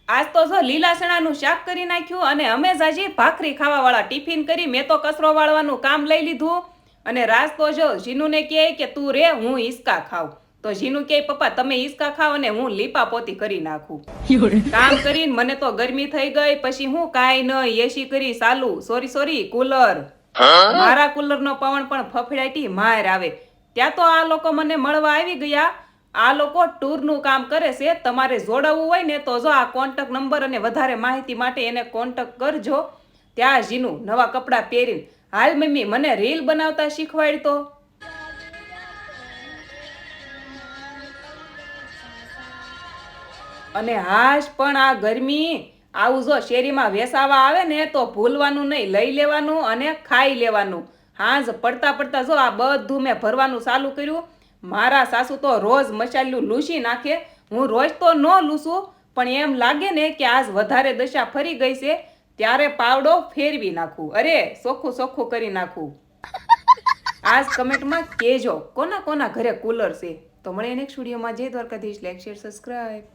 આજ તો જો લીલા ચણાનું શાક કરી નાખ્યું અને અમે જાજી ભાખરી ખાવાવાળા ટિફિન કરી. મેં તો કચરો વાળવાનું કામ લઈ લીધું અને રાજ તો જો જીનુને કહે કે તું રે હું હિસકા ખાવ. તો જીનુ કહે પપ્પા તમે હિસકા ખાવ અને હું લીપા પોતી કરી નાખું. કામ કરીને મને તો ગરમી થઈ ગઈ. પછી હું કાંઈ નહીં એસી કરી ચાલુ. Sorry cooler. મારા કુલરનો પવન પણ ફફડાટી માર આવે. ત્યાં તો આ લોકો મને મળવા આવી ગયા. આ લોકો ટૂરનું કામ કરે છે. તમારે જોડાવવું હોય ને તો જો આ કોન્ટેક્ટ નંબર અને વધારે માહિતી માટે એને કોન્ટેક્ટ કરજો. ત્યાં જીનુ નવા કપડાં પહેરીને હાલ મમ્મી મને રીલ બનાવતા શીખવાડતો. અને હાશ પણ આ ગરમી આવું જો શેરીમાં વેસાવા આવે ને તો ભૂલવાનું નહીં, લઈ લેવાનું અને ખાઈ લેવાનું. હાંજ પડતા જો આ બધું મેં ભરવાનું ચાલુ કર્યું. મારા સાસુ તો રોજ મસાલું લૂસી નાખે. હું રોજ તો ન લૂસું પણ એમ લાગે ને કે આજ વધારે દશા ફરી ગઈ છે ત્યારે પાવડો ફેરવી નાખું. અરે ચોખ્ખું કરી નાખું. આજ કમેન્ટમાં કહેજો કોના ઘરે કુલર છે. તો મળીએ નેક્સ્ટ વિડીયોમાં. જય દ્વારકાધીશ. Like share subscribe.